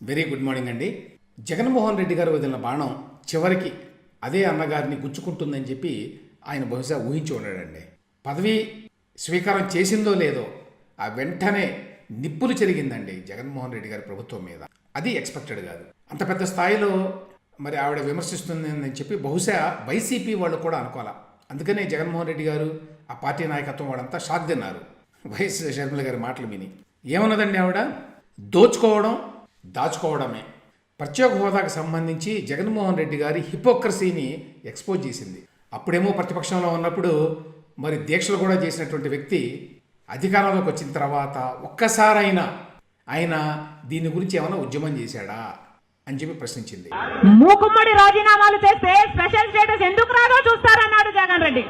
Very good morning అండి. జగన్మోహన్ రెడ్డి గారు వదిలిన బాణం చివరికి అదే అన్నగారిని గుచ్చుకుంటుందని చెప్పి ఆయన బహుశా ఊహించి ఉన్నాడండి. పదవి స్వీకారం చేసిందో లేదో ఆ వెంటనే నిప్పులు చెరిగిందండి జగన్మోహన్ రెడ్డి గారి ప్రభుత్వం మీద. అది ఎక్స్పెక్టెడ్ కాదు. అంత పెద్ద స్థాయిలో మరి ఆవిడ విమర్శిస్తుందని చెప్పి బహుశా వైసీపీ వాళ్ళు కూడా అనుకోవాలా. అందుకనే జగన్మోహన్ రెడ్డి గారు ఆ పార్టీ నాయకత్వం వాళ్ళంతా షాక్ తిన్నారు వైఎస్ షర్మిల గారి మాటలు విని. ఏమన్నదండి ఆవిడ? దోచుకోవడం దాచుకోవడమే. ప్రత్యేక హోదాకు సంబంధించి జగన్మోహన్ రెడ్డి గారి హిపోక్రసీని ఎక్స్పోజ్ చేసింది. అప్పుడేమో ప్రతిపక్షంలో ఉన్నప్పుడు మరి దీక్షలు కూడా చేసినటువంటి వ్యక్తి అధికారంలోకి వచ్చిన తర్వాత ఒక్కసారైనా ఆయన దీని గురించి ఏమైనా ఉద్యమం చేశాడా అని చెప్పి ప్రశ్నించింది. మూకుమ్మడి రాజీనామాలు చేస్తే స్పెషల్ స్టేటస్ ఎందుకు రాదో చూస్తారన్నాడు జగన్ రెడ్డి.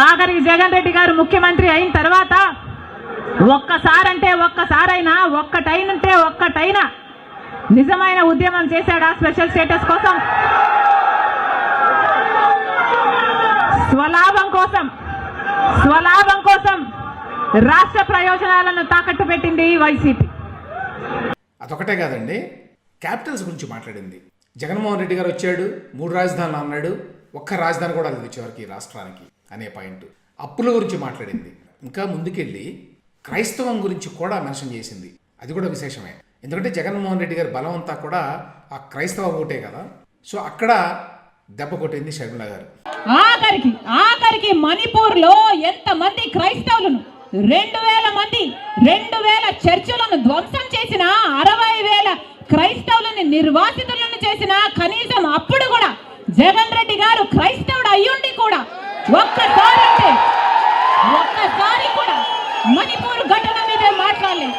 ఆఖరికి జగన్ రెడ్డి గారు ముఖ్యమంత్రి అయిన తర్వాత ఒక్కసారైనా ఒక్కటైనా నిజమైన ఉద్యమం చేశాడా స్పెషల్ స్టేటస్ కోసం? స్వలాభం కోసం రాష్ట్ర ప్రయోజనాలను తాకట్టు పెట్టింది వైసీపీ. అదొకటే కాదండి, క్యాపిటల్స్ గురించి మాట్లాడింది. జగన్మోహన్ రెడ్డి గారు వచ్చాడు, 3 రాజధానులు అన్నాడు, ఒక్క రాజధాని కూడా లేదు చివరికి రాష్ట్రానికి అనే పాయింట్. అప్పుల గురించి మాట్లాడింది. ఇంకా ముందుకెళ్ళి క్రైస్తవం గురించి కూడా మెన్షన్ చేసింది. అది కూడా విశేషమే. ఎందుకంటే జగన్మోహన్ రెడ్డి గారి బలం అంతా కూడా ఆ క్రైస్తవ ఓటే కదా. సో అక్కడ దెబ్బ కొట్టింది షర్మిల గారు. ఆఖరికి మణిపూర్ లో ఎంతమంది క్రైస్తవులను 2000 చర్చిలను ధ్వంసం చేసిన, 60,000 క్రైస్తవులను నిర్వాసితులను చేసిన, కనీసం అప్పుడు కూడా జగన్ రెడ్డి గారు క్రైస్తవుడు అయ్యుండి కూడా ఒక్కసారి కూడా మణిపూర్ ఘటన మీదే మాట్లాడలేదు.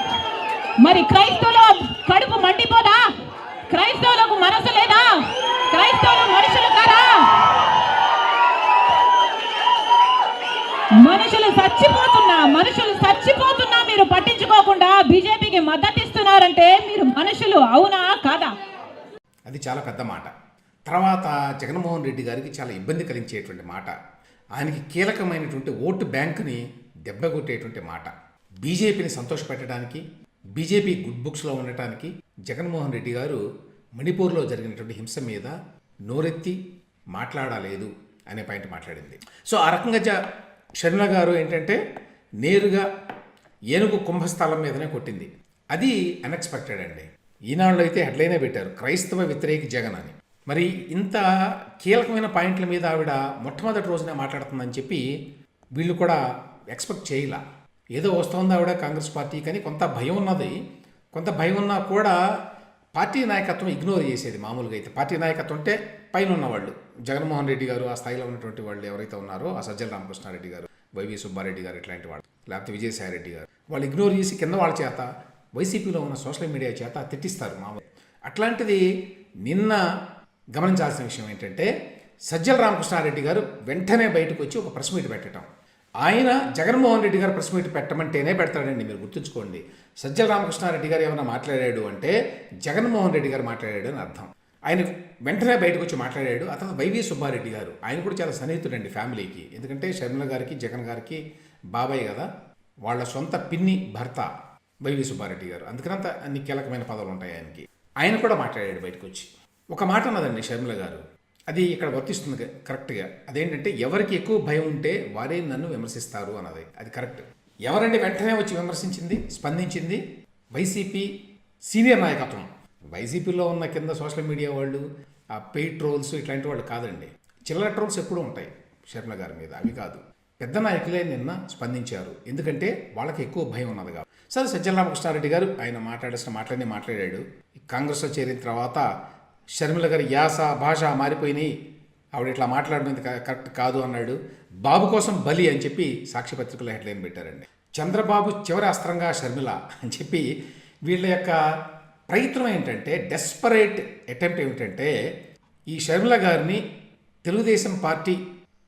మరి క్రైస్తవుల కడుపు మండిపోదా? క్రైస్తవులకు మనసు లేదా? క్రైస్తవులు మనుషులు కారా? మనుషులు చచ్చిపోతున్నా మీరు పట్టించుకోకుండా బీజేపీకి మద్దతు ఇస్తున్నారంటే మీరు మనుషులు అవునా కాదా? అది చాలా పెద్ద మాట. తర్వాత జగన్మోహన్ రెడ్డి గారికి చాలా ఇబ్బంది కలిగించేటువంటి మాట, ఆయనకి కీలకమైనటువంటి ఓటు బ్యాంకుని దెబ్బకొట్టేటువంటి మాట. బీజేపీని సంతోషపెట్టడానికి, బీజేపీ గుడ్ బుక్స్లో ఉండటానికి జగన్మోహన్ రెడ్డి గారు మణిపూర్లో జరిగినటువంటి హింస మీద నోరెత్తి మాట్లాడలేదు అనే పాయింట్ మాట్లాడింది. సో ఆ రకంగా షర్మిల గారు ఏంటంటే నేరుగా ఏనుగు కుంభస్థలం మీదనే కొట్టింది. అది అన్ఎక్స్పెక్టెడ్ అండి. ఈనాళ్ళు అయితే హెడ్లైనే పెట్టారు, క్రైస్తవ వ్యతిరేక జగన్ అని. మరి ఇంత కీలకమైన పాయింట్ల మీద ఆవిడ మొట్టమొదటి రోజునే మాట్లాడుతుందని చెప్పి వీళ్ళు కూడా ఎక్స్పెక్ట్ చేయలా. ఏదో వస్తుంది ఆవిడ కాంగ్రెస్ పార్టీ కానీ కొంత భయం ఉన్నది. కొంత భయం ఉన్నా కూడా పార్టీ నాయకత్వం ఇగ్నోర్ చేసేది. మామూలుగా అయితే పార్టీ నాయకత్వం అంటే పైన ఉన్నవాళ్ళు, జగన్మోహన్ రెడ్డి గారు ఆ స్థాయిలో ఉన్నటువంటి వాళ్ళు ఎవరైతే ఉన్నారో, ఆ సజ్జల రామకృష్ణారెడ్డి గారు, వైవి సుబ్బారెడ్డి గారు, ఇట్లాంటి వాళ్ళు, లేకపోతే విజయసాయి రెడ్డి గారు, వాళ్ళు ఇగ్నోర్ చేసి కింద వాళ్ళ చేత, వైసీపీలో ఉన్న సోషల్ మీడియా చేత తిట్టిస్తారు మామూలు. అట్లాంటిది నిన్న గమనించాల్సిన విషయం ఏంటంటే సజ్జల రామకృష్ణారెడ్డి గారు వెంటనే బయటకు వచ్చి ఒక ప్రెస్ మీట్ పెట్టడం. ఆయన జగన్మోహన్ రెడ్డి గారు ప్రెస్ మీట్ పెట్టమంటేనే పెడతాడండి, మీరు గుర్తుంచుకోండి. సజ్జల రామకృష్ణారెడ్డి గారు ఏమైనా మాట్లాడాడు అంటే జగన్మోహన్ రెడ్డి గారు మాట్లాడాడు అని అర్థం. ఆయన వెంటనే బయటకు వచ్చి మాట్లాడాడు. ఆ తర్వాత వైవి సుబ్బారెడ్డి గారు, ఆయన కూడా చాలా సన్నిహితుడండి ఫ్యామిలీకి. ఎందుకంటే షర్మిల గారికి జగన్ గారికి బాబాయ్ కదా, వాళ్ళ సొంత పిన్ని భర్త వైవి సుబ్బారెడ్డి గారు. అందుకనంత అన్ని కీలకమైన పదవులు ఉంటాయి ఆయనకి. ఆయన కూడా మాట్లాడాడు బయటకు వచ్చి. ఒక మాట అన్నదండి షర్మిల గారు, అది ఇక్కడ వర్తిస్తుంది కరెక్ట్గా. అదేంటంటే ఎవరికి ఎక్కువ భయం ఉంటే వారే నన్ను విమర్శిస్తారు అన్నది. అది కరెక్ట్. ఎవరండి వెంటనే వచ్చి విమర్శించింది, స్పందించింది? వైసీపీ సీనియర్ నాయకత్వం. వైసీపీలో ఉన్న కింద సోషల్ మీడియా వాళ్ళు, ఆ పెయిడ్ ట్రోల్స్ ఇట్లాంటి వాళ్ళు కాదండి. చిల్లర ట్రోల్స్ ఎప్పుడూ ఉంటాయి షర్మిల గారి మీద, అవి కాదు. పెద్ద నాయకులే నిన్న స్పందించారు. ఎందుకంటే వాళ్ళకి ఎక్కువ భయం ఉన్నది కాబట్టి. సరే, సజ్జల రామకృష్ణారెడ్డి గారు ఆయన మాట్లాడాల్సిన మాటలన్నీ మాట్లాడాడు. కాంగ్రెస్లో చేరిన తర్వాత షర్మిల గారి యాస భాష మారిపోయినాయి, ఆవిడ ఇట్లా మాట్లాడడం కరెక్ట్ కాదు అన్నాడు. బాబు కోసం బలి అని చెప్పి సాక్షి పత్రికలో హెడ్లైన్ పెట్టారండి. చంద్రబాబు చివరి అస్త్రంగా షర్మిల అని చెప్పి వీళ్ళ యొక్క ప్రయత్నం ఏంటంటే, డెస్పరేట్ అటెంప్ట్ ఏమిటంటే ఈ షర్మిల గారిని తెలుగుదేశం పార్టీ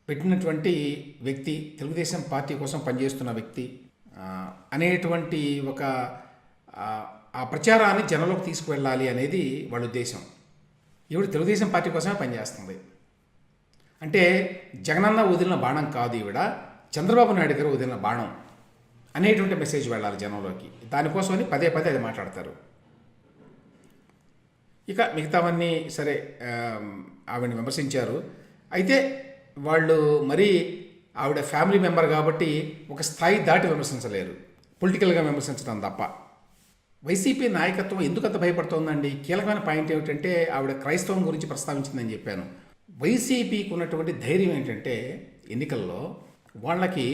పెట్టినటువంటి వ్యక్తి, తెలుగుదేశం పార్టీ కోసం పనిచేస్తున్న వ్యక్తి అనేటువంటి ఒక ఆ ప్రచారాన్ని జనంలోకి తీసుకువెళ్ళాలి అనేది వాళ్ళ ఉద్దేశం. ఈవిడ తెలుగుదేశం పార్టీ కోసమే పనిచేస్తుంది. అంటే జగనన్న వదిలిన బాణం కాదు ఈవిడ, చంద్రబాబు నాయుడు గారు వదిలిన బాణం అనేటువంటి మెసేజ్ వెళ్ళాలి జనంలోకి. దానికోసమని పదే పదే అది మాట్లాడతారు. ఇక మిగతావన్నీ సరే ఆవిడని విమర్శించారు. అయితే వాళ్ళు మరీ ఆవిడ ఫ్యామిలీ మెంబర్ కాబట్టి ఒక స్థాయి దాటి విమర్శించలేరు, పొలిటికల్గా విమర్శించడం తప్ప. వైసీపీ నాయకత్వం ఎందుకంత భయపడుతోందండి? కీలకమైన పాయింట్ ఏమిటంటే ఆవిడ క్రైస్తవం గురించి ప్రస్తావించిందని చెప్పాను. వైసీపీకి ఉన్నటువంటి ధైర్యం ఏంటంటే ఎన్నికల్లో వాళ్ళకి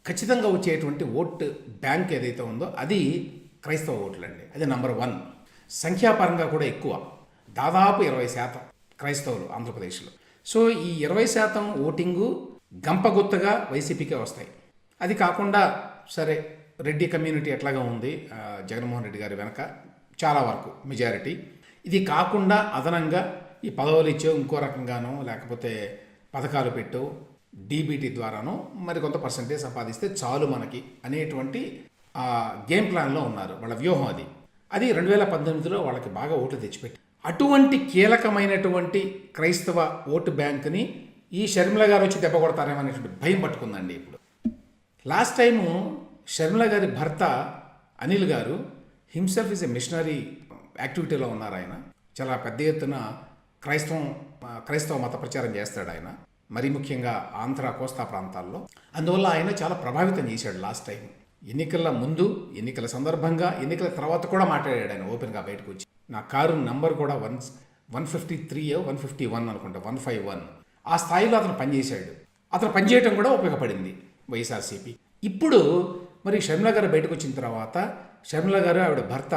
ఖచ్చితంగా వచ్చేటువంటి ఓటు బ్యాంక్ ఏదైతే ఉందో అది క్రైస్తవ ఓట్లండి. అది నంబర్ 1. సంఖ్యాపరంగా కూడా ఎక్కువ, దాదాపు 20% క్రైస్తవులు ఆంధ్రప్రదేశ్లో. సో ఈ 20% ఓటింగు గంపగుత్తగా వైసీపీకే వస్తాయి. అది కాకుండా సరే రెడ్డి కమ్యూనిటీ ఎట్లాగా ఉంది జగన్మోహన్ రెడ్డి గారి వెనక చాలా వరకు మెజారిటీ. ఇది కాకుండా అదనంగా ఈ పదవులు ఇచ్చో ఇంకో రకంగానో లేకపోతే పథకాలు పెట్టో డీబీటీ ద్వారానో మరి కొంత పర్సంటేజ్ సంపాదిస్తే చాలు మనకి అనేటువంటి గేమ్ ప్లాన్లో ఉన్నారు. వాళ్ళ వ్యూహం అది 2018లో వాళ్ళకి బాగా ఓట్లు తెచ్చిపెట్టి అటువంటి కీలకమైనటువంటి క్రైస్తవ ఓటు బ్యాంకుని ఈ షర్మిల గారు వచ్చి దెబ్బ కొడతారేమో అనేటువంటి భయం పట్టుకుందండి. ఇప్పుడు లాస్ట్ టైము షర్మిల గారి భర్త అనిల్ గారు హిమ్సెల్ఫ్ ఇస్ ఎ మిషనరీ యాక్టివిటీలో ఉన్నారు. ఆయన చాలా పెద్ద ఎత్తున క్రైస్తవ మత ప్రచారం చేస్తాడు ఆయన, మరీ ముఖ్యంగా ఆంధ్ర కోస్తా ప్రాంతాల్లో. అందువల్ల ఆయన చాలా ప్రభావితం చేశాడు లాస్ట్ టైం. ఎన్నికల ముందు, ఎన్నికల సందర్భంగా, ఎన్నికల తర్వాత కూడా మాట్లాడాడు ఆయన ఓపెన్గా బయటకు వచ్చి. నా కారు నంబర్ కూడా 153 151 అనుకుంటా, 151. ఆ స్థాయిలో అతను పనిచేశాడు. అతను పనిచేయడం కూడా ఉపయోగపడింది వైఎస్ఆర్సీపీ. ఇప్పుడు మరి షర్మిల గారు బయటకు వచ్చిన తర్వాత షర్మిల గారు ఆవిడ భర్త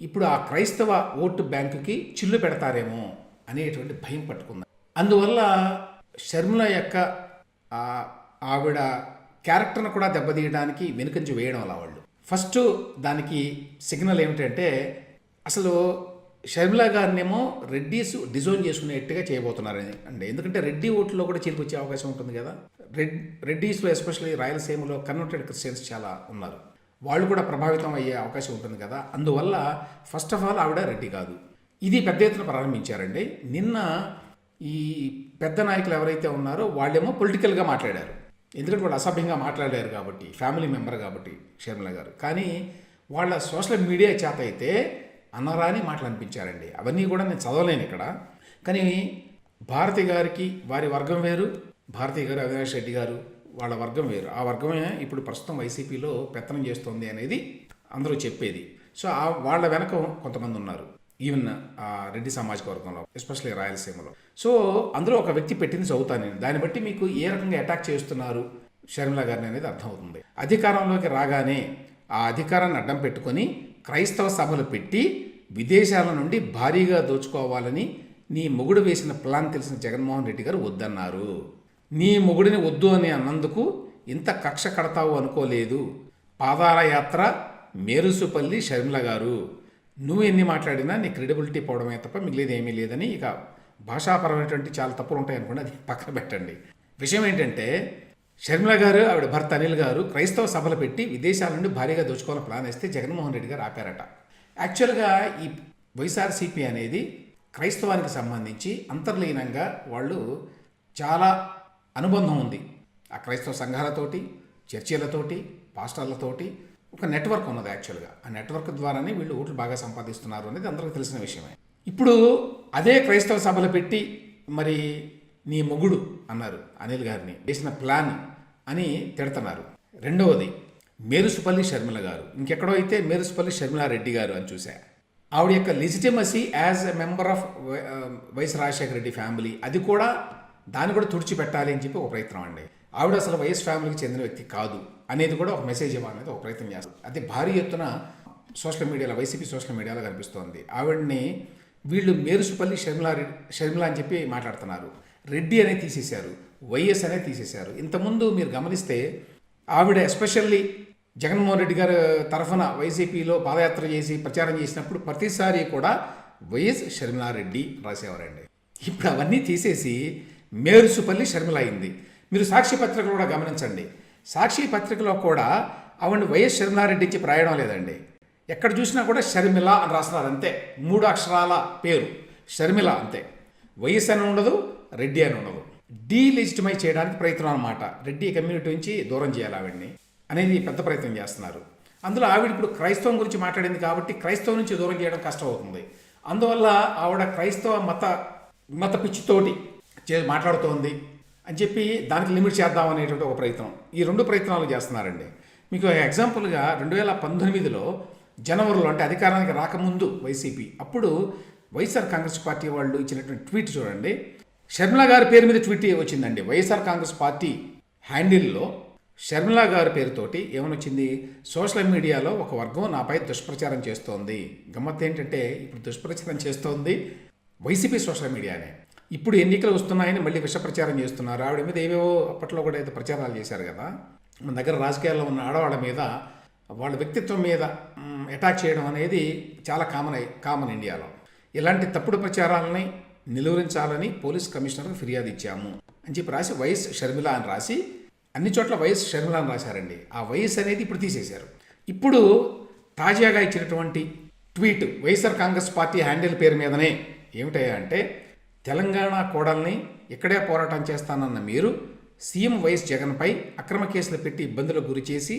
ఇప్పుడు ఆ క్రైస్తవ ఓటు బ్యాంకుకి చిల్లు పెడతారేమో అనేటువంటి భయం పట్టుకుంది. అందువల్ల షర్మిల యొక్క ఆవిడ క్యారెక్టర్ను కూడా దెబ్బతీయడానికి వెనుకంచి వేయడం అలా వాళ్ళు. ఫస్ట్ దానికి సిగ్నల్ ఏమిటంటే అసలు షర్మిల గారినేమో రెడ్డీస్ డిజోన్ చేసుకునేట్టుగా చేయబోతున్నారని అండి. ఎందుకంటే రెడ్డి ఓట్లో కూడా చీలికొచ్చే అవకాశం ఉంటుంది కదా. రెడ్డీస్లో ఎస్పెషల్లీ రాయలసీమలో కన్వర్టెడ్ క్రిస్టియన్స్ చాలా ఉన్నారు, వాళ్ళు కూడా ప్రభావితం అయ్యే అవకాశం ఉంటుంది కదా. అందువల్ల ఫస్ట్ ఆఫ్ ఆల్ ఆవిడ రెడ్డి కాదు. ఇది పెద్ద ఎత్తున ప్రారంభించారండి. నిన్న ఈ పెద్ద నాయకులు ఎవరైతే ఉన్నారో వాళ్ళేమో పొలిటికల్గా మాట్లాడారు, ఎందుకంటే వాళ్ళు అసభ్యంగా మాట్లాడారు కాబట్టి, ఫ్యామిలీ మెంబర్ కాబట్టి షర్మిల గారు. కానీ వాళ్ళ సోషల్ మీడియా చేత అయితే అన్నరాని మాటలు అనిపించారండి. అవన్నీ కూడా నేను చదవలేను ఇక్కడ. కానీ భారతి గారికి వారి వర్గం వేరు, భారతి గారు అవినాష్ రెడ్డి గారు వాళ్ళ వర్గం వేరు. ఆ వర్గమే ఇప్పుడు ప్రస్తుతం వైసీపీలో పెత్తనం చేస్తోంది అనేది అందరూ చెప్పేది. సో వాళ్ళ వెనక కొంతమంది ఉన్నారు, ఈవెన్ రెడ్డి సామాజిక వర్గంలో, ఎస్పెషల్లీ రాయలసీమలో. సో అందులో ఒక వ్యక్తి పెట్టింది చదువుతాను నేను. దాన్ని బట్టి మీకు ఏ రకంగా అటాక్ చేస్తున్నారు షర్మిల గారిని అనేది అర్థమవుతుంది. అధికారంలోకి రాగానే ఆ అధికారాన్ని అడ్డం పెట్టుకొని క్రైస్తవ సభలు పెట్టి విదేశాల నుండి భారీగా దోచుకోవాలని నీ మొగుడు వేసిన ప్లాన్ తెలిసిన జగన్మోహన్ రెడ్డి గారు వద్దన్నారు. నీ మొగుడిని వద్దు అని అన్నందుకు ఇంత కక్ష కడతావు అనుకోలేదు. పాదాల యాత్ర మేరుసుపల్లి షర్మిల గారు, నువ్వు ఎన్ని మాట్లాడినా నీ క్రెడిబిలిటీ పోవడమే తప్ప మిగిలేదు ఏమీ లేదని. ఇక భాషాపరమైనటువంటి చాలా తప్పులు ఉంటాయి అనుకోండి, అది పక్కన పెట్టండి. విషయం ఏంటంటే షర్మిల గారు ఆవిడ భర్త అనిల్ గారు క్రైస్తవ సభలు పెట్టి విదేశాల నుండి భారీగా దోచుకోవాలని ప్లాన్ వేస్తే జగన్మోహన్ రెడ్డి గారు ఆపారట. యాక్చువల్గా ఈ వైఎస్ఆర్సీపీ అనేది క్రైస్తవానికి సంబంధించి అంతర్లీనంగా వాళ్ళు చాలా అనుబంధం ఉంది. ఆ క్రైస్తవ సంఘాలతోటి, చర్చిలతోటి, పాస్టర్లతోటి ఒక నెట్వర్క్ ఉన్నది. యాక్చువల్గా ఆ నెట్వర్క్ ద్వారానే వీళ్ళు ఓట్లు బాగా సంపాదిస్తున్నారు అనేది అందరికీ తెలిసిన విషయమే. ఇప్పుడు అదే క్రైస్తవ సభలు పెట్టి మరి నీ మొగుడు అన్నారు అనిల్ గారిని, వేసిన ప్లాన్ అని తిడుతున్నారు. రెండవది మేరుసుపల్లి షర్మిల గారు, ఇంకెక్కడో అయితే మేరుసుపల్లి షర్మిలారెడ్డి గారు అని చూసా. ఆవిడ యొక్క legitimacy as a member of YS Rajasekhara Reddy family, అది కూడా దాన్ని కూడా తుడిచిపెట్టాలి అని చెప్పి ఒక ప్రయత్నం అండి. ఆవిడ అసలు వైఎస్ ఫ్యామిలీకి చెందిన వ్యక్తి కాదు అనేది కూడా ఒక మెసేజ్ ఇవ్వాలనేది ఒక ప్రయత్నం చేస్తారు. అది భారీ ఎత్తున సోషల్ మీడియాలో, వైసీపీ సోషల్ మీడియాలో కనిపిస్తోంది. ఆవిడని వీళ్ళు మేరుసుపల్లి షర్మిల అని చెప్పి మాట్లాడుతున్నారు. రెడ్డి అనేది తీసేశారు, వైఎస్ అనేది తీసేశారు. ఇంతకుముందు మీరు గమనిస్తే ఆవిడ ఎస్పెషల్లీ జగన్మోహన్ రెడ్డి గారి తరఫున వైసీపీలో పాదయాత్ర చేసి ప్రచారం చేసినప్పుడు ప్రతిసారి కూడా వైఎస్ షర్మిలారెడ్డి రాసేవారండి. ఇప్పుడు అవన్నీ తీసేసి మేరుసుపల్లి షర్మిల అయింది. మీరు సాక్షి పత్రికలో కూడా గమనించండి, సాక్షి పత్రికలో కూడా ఆవిడ వైఎస్ షర్మిలారెడ్డి నుంచి రాయడం లేదండి. ఎక్కడ చూసినా కూడా షర్మిల అని రాస్తున్నారు, అంతే. 3 అక్షరాల పేరు షర్మిల, అంతే. వైఎస్ అని ఉండదు, రెడ్డి అని ఉండదు. డీలెజిటిమైజ్ చేయడానికి ప్రయత్నం అనమాట. రెడ్డి కమ్యూనిటీ నుంచి దూరం చేయాలి ఆవిడ్ని అనేది పెద్ద ప్రయత్నం చేస్తున్నారు. అందులో ఆవిడ ఇప్పుడు క్రైస్తవం గురించి మాట్లాడింది కాబట్టి క్రైస్తవం నుంచి దూరం చేయడం కష్టం అవుతుంది. అందువల్ల ఆవిడ క్రైస్తవ మత పిచ్చితోటి మాట్లాడుతోంది అని చెప్పి దానికి లిమిట్ చేద్దాం అనేటువంటి ఒక ప్రయత్నం. ఈ 2 ప్రయత్నాలు చేస్తున్నారండి. మీకు ఎగ్జాంపుల్గా 2019లో జనవరిలో, అంటే అధికారానికి రాకముందు వైసీపీ, అప్పుడు వైఎస్ఆర్ కాంగ్రెస్ పార్టీ వాళ్ళు ఇచ్చినటువంటి ట్వీట్ చూడండి. షర్మిల గారి పేరు మీద ట్వీట్ వచ్చిందండి. వైఎస్ఆర్ కాంగ్రెస్ పార్టీ హ్యాండిల్లో షర్మిల గారి పేరుతోటి ఏమనొచ్చింది, సోషల్ మీడియాలో ఒక వర్గం నాపై దుష్ప్రచారం చేస్తోంది. గమ్మత్ ఏంటంటే ఇప్పుడు దుష్ప్రచారం చేస్తోంది వైసీపీ సోషల్ మీడియానే. ఇప్పుడు ఎన్నికలు వస్తున్నాయని మళ్ళీ విష ప్రచారం చేస్తున్నారు. ఆవిడ మీద ఏవేవో అప్పట్లో కూడా అయితే ప్రచారాలు చేశారు కదా. మన దగ్గర రాజకీయాల్లో ఉన్న ఆడవాళ్ళ మీద, వాళ్ళ వ్యక్తిత్వం మీద అటాక్ చేయడం అనేది చాలా కామన్ ఇండియాలో. ఇలాంటి తప్పుడు ప్రచారాలని నిలువరించాలని పోలీస్ కమిషనర్కి ఫిర్యాదు ఇచ్చాము అని చెప్పి రాసి వైఎస్ షర్మిల అని రాసి అన్ని చోట్ల వైఎస్ షర్మిల అని రాశారండి. ఆ వైఎస్ అనేది ఇప్పుడు తీసేశారు. ఇప్పుడు తాజాగా ఇచ్చినటువంటి tweet YSR Congress party handle పేరు మీదనే ఏమిటయ్యా అంటే, తెలంగాణ కోడల్ని ఇక్కడే పోరాటం చేస్తానన్న మీరు సీఎం వైఎస్ జగన్పై అక్రమ కేసులు పెట్టి ఇబ్బందులకు గురి చేసి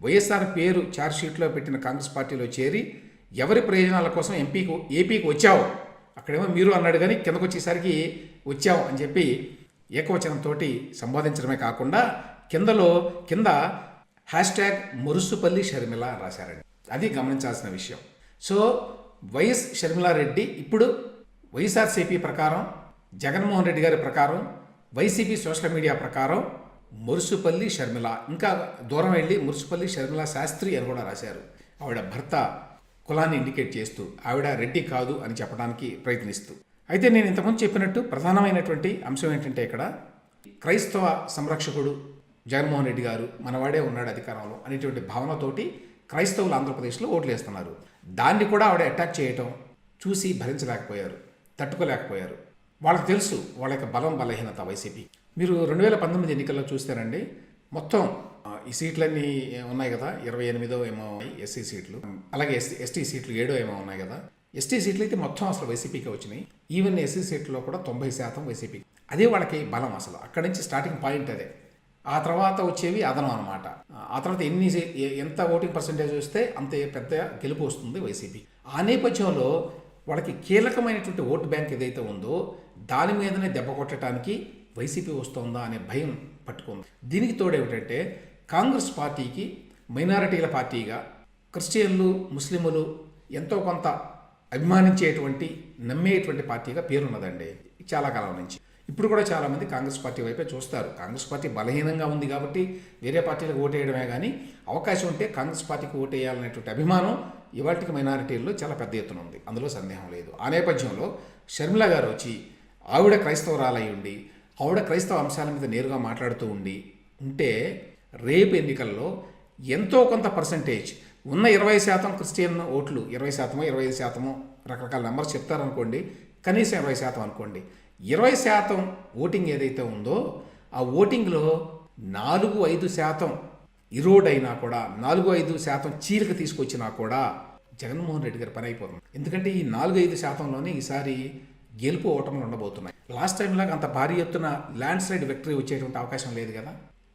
వైఎస్ఆర్ పేరు ఛార్జ్షీట్లో పెట్టిన కాంగ్రెస్ పార్టీలో చేరి ఎవరి ప్రయోజనాల కోసం ఏపీకి వచ్చావు, అక్కడేమో మీరు అన్నాడు కానీ కిందకు వచ్చేసరికి వచ్చావు అని చెప్పి ఏకవచనంతో సంబోధించడమే కాకుండా కింద #మురుసుపల్లి షర్మిల రాశారండి. అది గమనించాల్సిన విషయం. సో వైఎస్ షర్మిలారెడ్డి ఇప్పుడు వైఎస్ఆర్సీపీ ప్రకారం, జగన్మోహన్ రెడ్డి గారి ప్రకారం, వైసీపీ సోషల్ మీడియా ప్రకారం మురుసుపల్లి షర్మిల, ఇంకా దూరం వెళ్ళి మురుసుపల్లి షర్మిల శాస్త్రి అని కూడా రాశారు. ఆవిడ భర్త కులాన్ని ఇండికేట్ చేస్తూ ఆవిడ రెడ్డి కాదు అని చెప్పడానికి ప్రయత్నిస్తూ. అయితే నేను ఇంతకుముందు చెప్పినట్టు ప్రధానమైనటువంటి అంశం ఏంటంటే, ఇక్కడ క్రైస్తవ సంరక్షకుడు జగన్మోహన్ రెడ్డి గారు మనవాడే ఉన్నాడు అధికారంలో అనేటువంటి భావనతోటి క్రైస్తవులు ఆంధ్రప్రదేశ్లో ఓట్లు వేస్తున్నారు. దాన్ని కూడా ఆవిడ అటాక్ చేయటం చూసి భరించలేకపోయారు, తట్టుకోలేకపోయారు. వాళ్ళకి తెలుసు వాళ్ళ యొక్క బలహీనత వైసీపీ. మీరు 2019 ఎన్నికల్లో చూస్తారండి, మొత్తం ఈ సీట్లన్నీ ఉన్నాయి కదా, 28 ఏమో ఎస్సీ సీట్లు, అలాగే ఎస్టీ సీట్లు 7 ఏమో ఉన్నాయి కదా. ఎస్టీ సీట్లు అయితే మొత్తం అసలు వైసీపీకే వచ్చినాయి. ఈవెన్ ఎస్సీ సీట్లలో కూడా 90% వైసీపీ. అదే వాళ్ళకి బలం. అసలు అక్కడి నుంచి స్టార్టింగ్ పాయింట్ అదే. ఆ తర్వాత వచ్చేవి అదనం అనమాట. ఆ తర్వాత ఎంత ఓటింగ్ పర్సెంటేజ్ వస్తే అంత పెద్ద గెలుపు వస్తుంది వైసీపీ. ఆ నేపథ్యంలో వాళ్ళకి కీలకమైనటువంటి ఓటు బ్యాంక్ ఏదైతే ఉందో దాని మీదనే దెబ్బ కొట్టడానికి వైసీపీ వస్తుందా అనే భయం పట్టుకుంది. దీనికి తోడేమిటంటే, కాంగ్రెస్ పార్టీకి మైనారిటీల పార్టీగా క్రిస్టియన్లు, ముస్లింలు ఎంతో కొంత అభిమానించేటువంటి, నమ్మేటువంటి పార్టీగా పేరున్నదండి చాలా కాలం నుంచి. ఇప్పుడు కూడా చాలామంది కాంగ్రెస్ పార్టీ వైపే చూస్తారు. కాంగ్రెస్ పార్టీ బలహీనంగా ఉంది కాబట్టి వేరే పార్టీలకు ఓటేయడమే కానీ, అవకాశం ఉంటే కాంగ్రెస్ పార్టీకి ఓటేయాలనేటువంటి అభిమానం ఇవాళకి మైనారిటీల్లో చాలా పెద్ద ఎత్తున ఉంది, అందులో సందేహం లేదు. ఆ నేపథ్యంలో షర్మిల గారు వచ్చి ఆవిడ క్రైస్తవురాలై ఉండి, ఆవిడ క్రైస్తవ అంశాల మీద నేరుగా మాట్లాడుతూ ఉంటే రేపు ఎన్నికల్లో ఎంతో కొంత పర్సంటేజ్ ఉన్న 20% క్రిస్టియన్ ఓట్లు, 20%, 25% రకరకాల నెంబర్స్ చెప్తారనుకోండి, కనీసం 20% అనుకోండి, 20% ఓటింగ్ ఏదైతే ఉందో ఆ ఓటింగ్లో 4-5% ఇరోడ్ అయినా కూడా, 4-5% చీలిక తీసుకొచ్చినా కూడా జగన్మోహన్ రెడ్డి గారి పని అయిపోతుంది. ఎందుకంటే ఈ 4-5%లోనే ఈసారి గెలుపు ఓటములు ఉండబోతున్నాయి. లాస్ట్ టైం లాగా అంత భారీ ఎత్తున ల్యాండ్ స్లైడ్ విక్టరీ వచ్చేటువంటి అవకాశం లేదు కదా.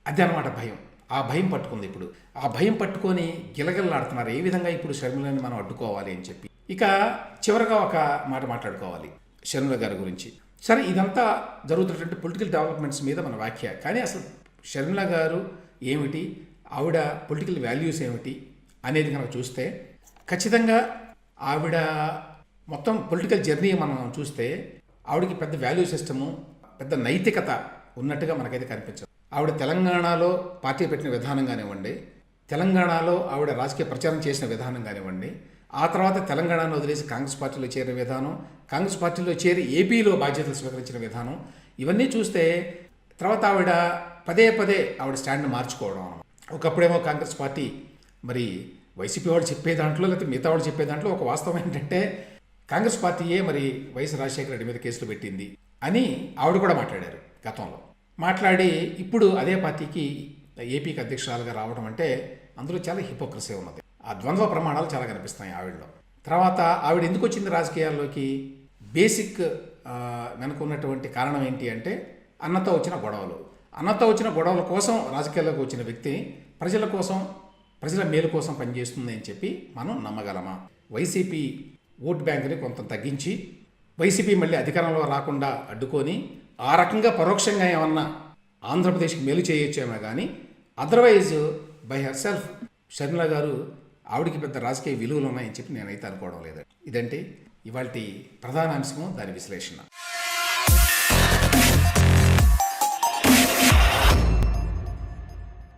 అదే అనమాట భయం. ఆ భయం పట్టుకుంది ఇప్పుడు. ఆ భయం పట్టుకొని గిలగిల్లాడుతున్నారు ఏ విధంగా ఇప్పుడు షర్మిలని మనం అడ్డుకోవాలి అని చెప్పి. ఇక చివరగా ఒక మాట మాట్లాడుకోవాలి షర్మిల గారి గురించి. సరే, ఇదంతా జరుగుతున్నటువంటి పొలిటికల్ డెవలప్మెంట్స్ మీద మన వ్యాఖ్య. కానీ అసలు షర్మిల గారు ఏమిటి, ఆవిడ పొలిటికల్ వాల్యూస్ ఏమిటి అనేది కనుక చూస్తే, ఖచ్చితంగా ఆవిడ మొత్తం పొలిటికల్ జర్నీ మనం చూస్తే ఆవిడకి పెద్ద వాల్యూ సిస్టము, పెద్ద నైతికత ఉన్నట్టుగా మనకైతే కనిపించదు. ఆవిడ తెలంగాణలో పార్టీ పెట్టిన విధానం కానివ్వండి, తెలంగాణలో ఆవిడ రాజకీయ ప్రచారం చేసిన విధానం కానివ్వండి, ఆ తర్వాత తెలంగాణను వదిలేసి కాంగ్రెస్ పార్టీలో చేరిన విధానం, కాంగ్రెస్ పార్టీలో చేరి ఏపీలో బాధ్యతలు స్వీకరించిన విధానం, ఇవన్నీ చూస్తే తర్వాత ఆవిడ పదే ఆవిడ స్టాండ్ని మార్చుకోవడం. ఒకప్పుడేమో కాంగ్రెస్ పార్టీ మరి వైసీపీ వాళ్ళు చెప్పే దాంట్లో, లేకపోతే మిగతా వాళ్ళు చెప్పే దాంట్లో ఒక వాస్తవం ఏంటంటే, కాంగ్రెస్ పార్టీయే మరి వైఎస్ రాజశేఖర రెడ్డి మీద కేసులు పెట్టింది అని ఆవిడ కూడా మాట్లాడారు గతంలో. మాట్లాడి ఇప్పుడు అదే పార్టీకి ఏపీకి అధ్యక్షురాలుగా రావడం అంటే అందులో చాలా హిపోక్రసీ ఉన్నది. ఆ ద్వంద్వ ప్రమాణాలు చాలా కనిపిస్తాయి ఆవిడలో. తర్వాత ఆవిడ ఎందుకు వచ్చింది రాజకీయాల్లోకి, బేసిక్ వెనక ఉన్నటువంటి కారణం ఏంటి అంటే, అన్నతో వచ్చిన గొడవల కోసం రాజకీయాల్లోకి వచ్చిన వ్యక్తి ప్రజల కోసం, ప్రజల మేలు కోసం పనిచేస్తుంది అని చెప్పి మనం నమ్మగలమా? వైసీపీ ఓటు బ్యాంకుని కొంత తగ్గించి వైసీపీ మళ్ళీ అధికారంలో రాకుండా అడ్డుకొని ఆ రకంగా పరోక్షంగా ఏమన్నా ఆంధ్రప్రదేశ్కి మేలు చేయొచ్చేమో కానీ otherwise by her self Sharmila గారు ఆవిడికి పెద్ద రాజకీయ విలువలు ఉన్నాయని చెప్పి నేనైతే అనుకోవడం లేదు. ఇదంటే ఇవాల్టి ప్రధాన అంశము, దాని విశ్లేషణ.